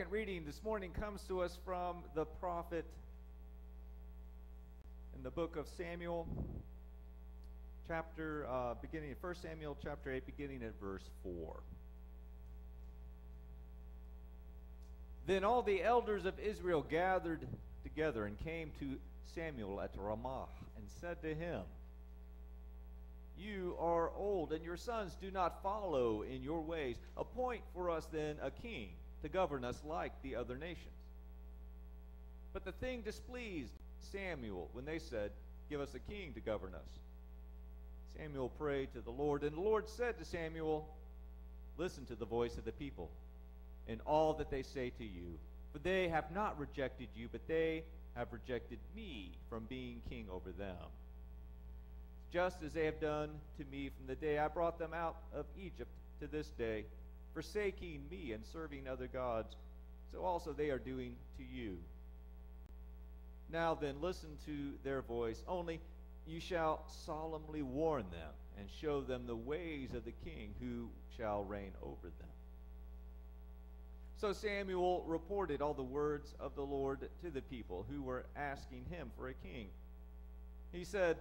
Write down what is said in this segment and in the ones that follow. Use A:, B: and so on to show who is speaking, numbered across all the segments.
A: second reading this morning comes to us from the prophet in the book of Samuel, beginning at 1 Samuel chapter 8, beginning at verse 4. Then all the elders of Israel gathered together and came to Samuel at Ramah and said to him, "You are old, and your sons do not follow in your ways. Appoint for us then a king to govern us like the other nations." But the thing displeased Samuel when they said, "Give us a king to govern us." Samuel prayed to the Lord, and the Lord said to Samuel, "Listen to the voice of the people in all that they say to you, for they have not rejected you, but they have rejected me from being king over them, just as they have done to me from the day I brought them out of Egypt to this day, forsaking me and serving other gods. So also they are doing to you. Now then, listen to their voice. Only you shall solemnly warn them and show them the ways of the king who shall reign over them." So Samuel reported all the words of the Lord to the people who were asking him for a king. He said,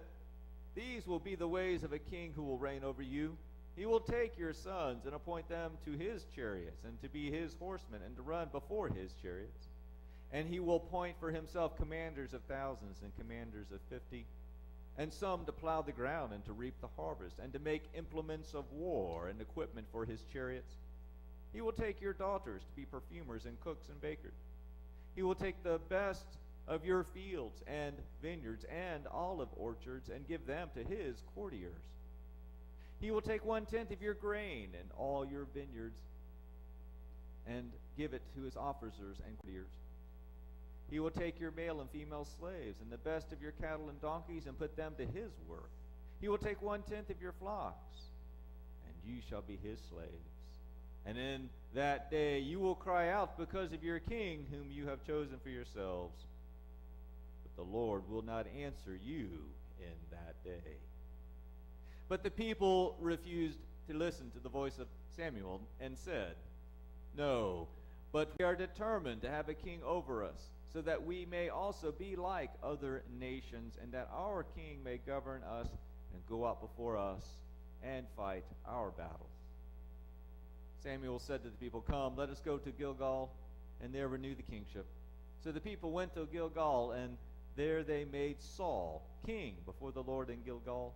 A: "These will be the ways of a king who will reign over you. He will take your sons and appoint them to his chariots and to be his horsemen and to run before his chariots. And he will appoint for himself commanders of thousands and commanders of 50, and some to plow the ground and to reap the harvest, and to make implements of war and equipment for his chariots. He will take your daughters to be perfumers and cooks and bakers. He will take the best of your fields and vineyards and olive orchards and give them to his courtiers. He will take 1/10 of your grain and all your vineyards and give it to his officers and courtiers. He will take your male and female slaves and the best of your cattle and donkeys and put them to his work. He will take 1/10 of your flocks, and you shall be his slaves. And in that day you will cry out because of your king whom you have chosen for yourselves. But the Lord will not answer you in that day." But the people refused to listen to the voice of Samuel and said, "No, but we are determined to have a king over us, so that we may also be like other nations, and that our king may govern us and go out before us and fight our battles." Samuel said to the people, "Come, let us go to Gilgal, and there renew the kingship." So the people went to Gilgal, and there they made Saul king before the Lord in Gilgal.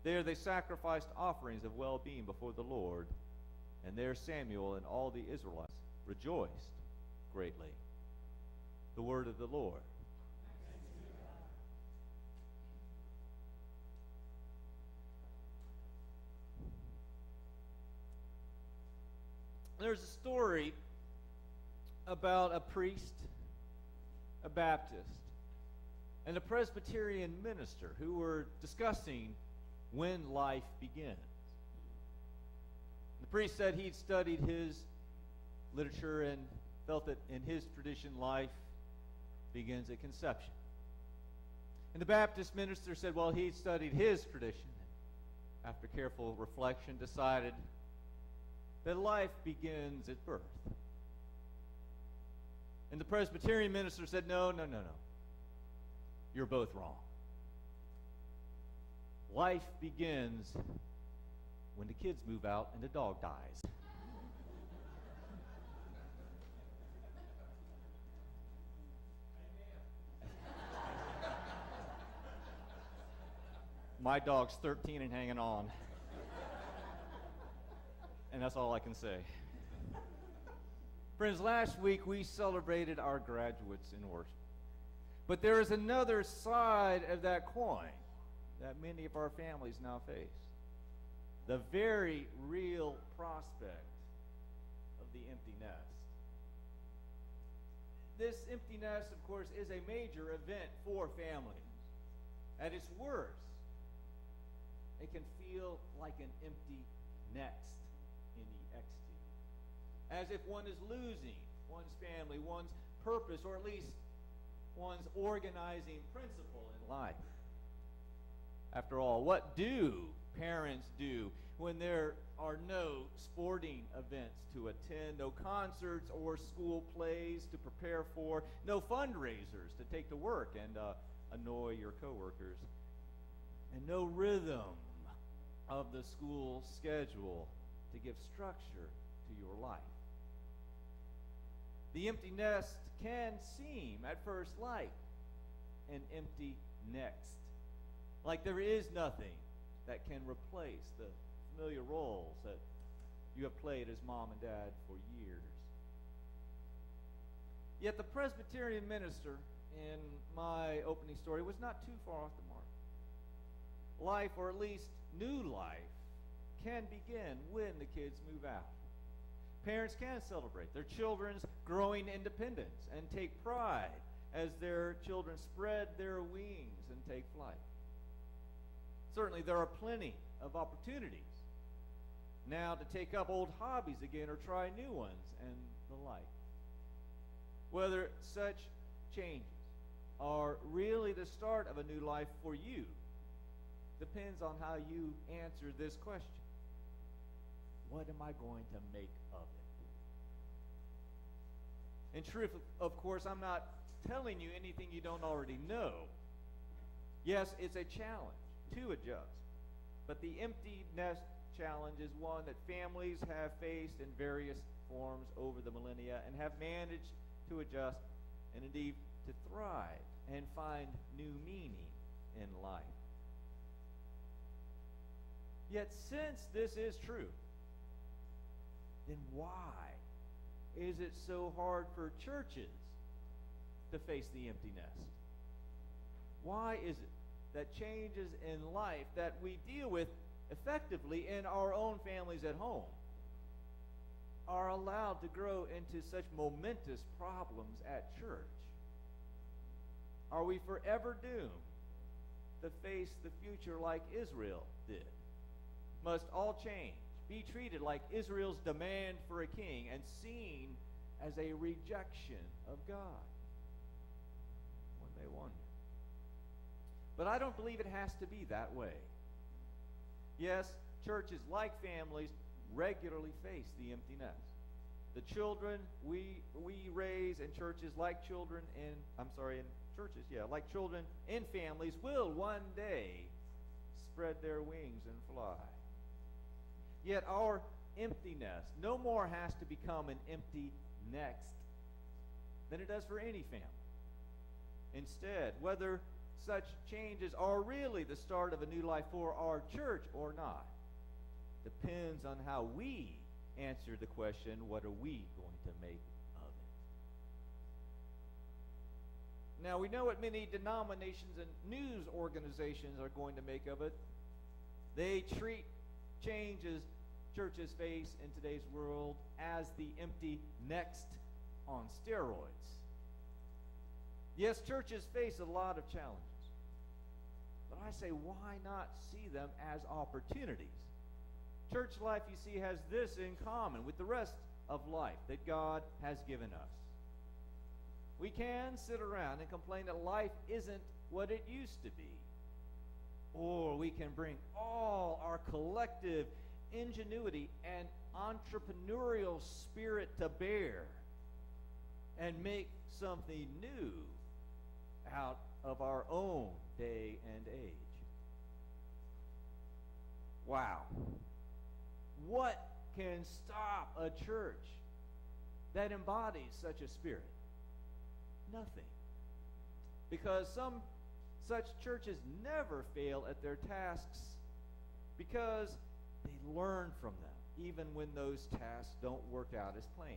A: There they sacrificed offerings of well-being before the Lord, and there Samuel and all the Israelites rejoiced greatly. The word of the Lord. There's a story about a priest, a Baptist, and a Presbyterian minister who were discussing when life begins. The priest said he'd studied his literature and felt that in his tradition life begins at conception. And the Baptist minister said, well, he'd studied his tradition, and after careful reflection decided that life begins at birth. And the Presbyterian minister said, no. You're both wrong. Life begins when the kids move out and the dog dies. My dog's 13 and hanging on. And that's all I can say. Friends, last week we celebrated our graduates in worship. But there is another side of that coin that many of our families now face. The very real prospect of the empty nest. This empty nest, of course, is a major event for families. At its worst, it can feel like an empty nest, N-E-X-T. As if one is losing one's family, one's purpose, or at least one's organizing principle in life. After all, what do parents do when there are no sporting events to attend, no concerts or school plays to prepare for, no fundraisers to take to work and annoy your coworkers, and no rhythm of the school schedule to give structure to your life? The empty nest can seem at first like an empty next, like there is nothing that can replace the familiar roles that you have played as mom and dad for years. Yet the Presbyterian minister in my opening story was not too far off the mark. Life, or at least new life, can begin when the kids move out. Parents can celebrate their children's growing independence and take pride as their children spread their wings and take flight. Certainly there are plenty of opportunities now to take up old hobbies again or try new ones and the like. Whether such changes are really the start of a new life for you depends on how you answer this question. What am I going to make of it? In truth, of course, I'm not telling you anything you don't already know. Yes, it's a challenge to adjust, but the empty nest challenge is one that families have faced in various forms over the millennia and have managed to adjust and indeed to thrive and find new meaning in life. Yet since this is true, then why is it so hard for churches to face the empty nest? Why is it that changes in life that we deal with effectively in our own families at home are allowed to grow into such momentous problems at church? Are we forever doomed to face the future like Israel did? Must all change be treated like Israel's demand for a king and seen as a rejection of God? One may wonder. But I don't believe it has to be that way. Yes, churches, like families, regularly face the empty nest. The children we raise in churches, like children in like children in families, will one day spread their wings and fly. Yet our empty nest no more has to become an empty next than it does for any family. Instead, whether such changes are really the start of a new life for our church or not depends on how we answer the question, what are we going to make of it? Now, we know what many denominations and news organizations are going to make of it. They treat changes churches face in today's world as the empty next on steroids. Yes, churches face a lot of challenges. But I say, why not see them as opportunities? Church life, you see, has this in common with the rest of life that God has given us. We can sit around and complain that life isn't what it used to be. Or we can bring all our collective ingenuity and entrepreneurial spirit to bear and make something new out of our own day and age. Wow. What can stop a church that embodies such a spirit? Nothing. Because some such churches never fail at their tasks because they learn from them, even when those tasks don't work out as planned.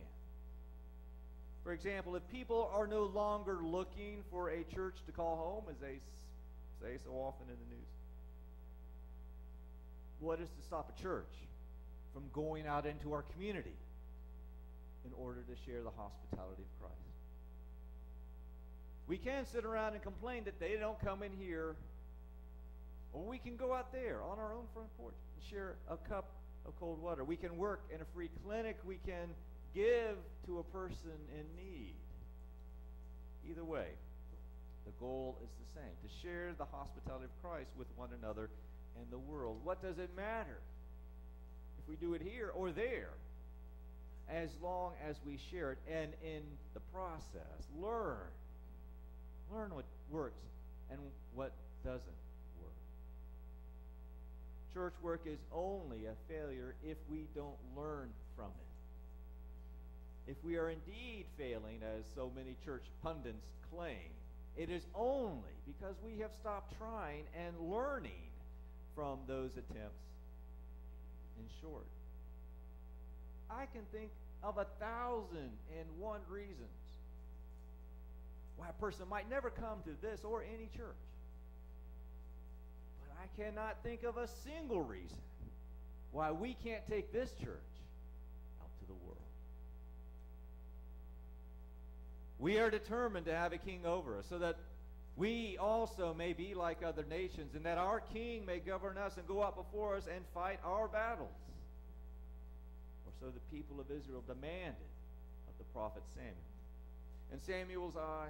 A: For example, if people are no longer looking for a church to call home, as they say so often in the news, what is to stop a church from going out into our community in order to share the hospitality of Christ? We can sit around and complain that they don't come in here, or we can go out there on our own front porch and share a cup of cold water. We can work in a free clinic. We can give to a person in need. Either way, The goal is the same, to share the hospitality of Christ with one another and the world. What does it matter if we do it here or there, as long as we share it and in the process learn what works and what doesn't work. Church work is only a failure if we don't learn from it. If we are indeed failing, as so many church pundits claim, it is only because we have stopped trying and learning from those attempts. In short, I can think of 1,001 reasons why a person might never come to this or any church. But I cannot think of a single reason why we can't take this church out to the world. We are determined to have a king over us so that we also may be like other nations, and that our king may govern us and go out before us and fight our battles. Or so the people of Israel demanded of the prophet Samuel. In Samuel's eye,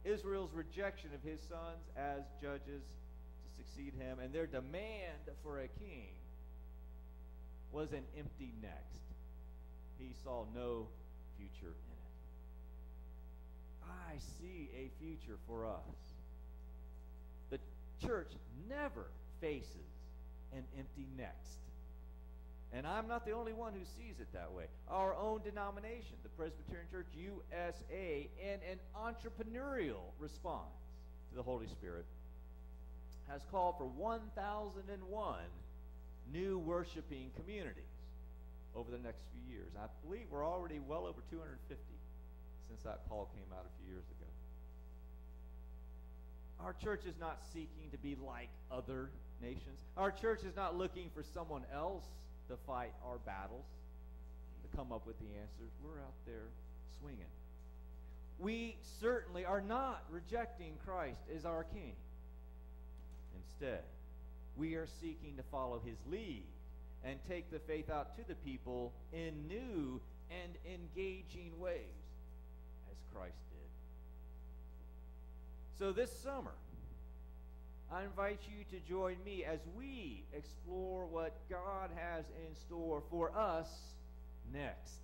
A: Israel's rejection of his sons as judges to succeed him and their demand for a king was an empty next. He saw no future in it. I see a future for us. The church never faces an empty next. And I'm not the only one who sees it that way. Our own denomination, the Presbyterian Church USA, in an entrepreneurial response to the Holy Spirit, has called for 1,001 new worshiping communities over the next few years. I believe we're already well over 250 since that call came out a few years ago. Our church is not seeking to be like other nations. Our church is not looking for someone else to fight our battles, to come up with the answers. We're out there swinging. We certainly are not rejecting Christ as our King. Instead, we are seeking to follow his lead and take the faith out to the people in new and engaging ways, as Christ did. So this summer, I invite you to join me as we explore what God has in store for us next.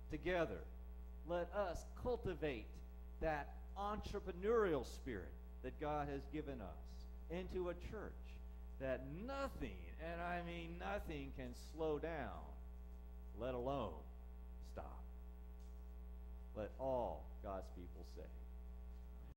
A: Together, let us cultivate that entrepreneurial spirit that God has given us into a church that nothing, and I mean nothing, can slow down, let alone stop. Let all God's people say,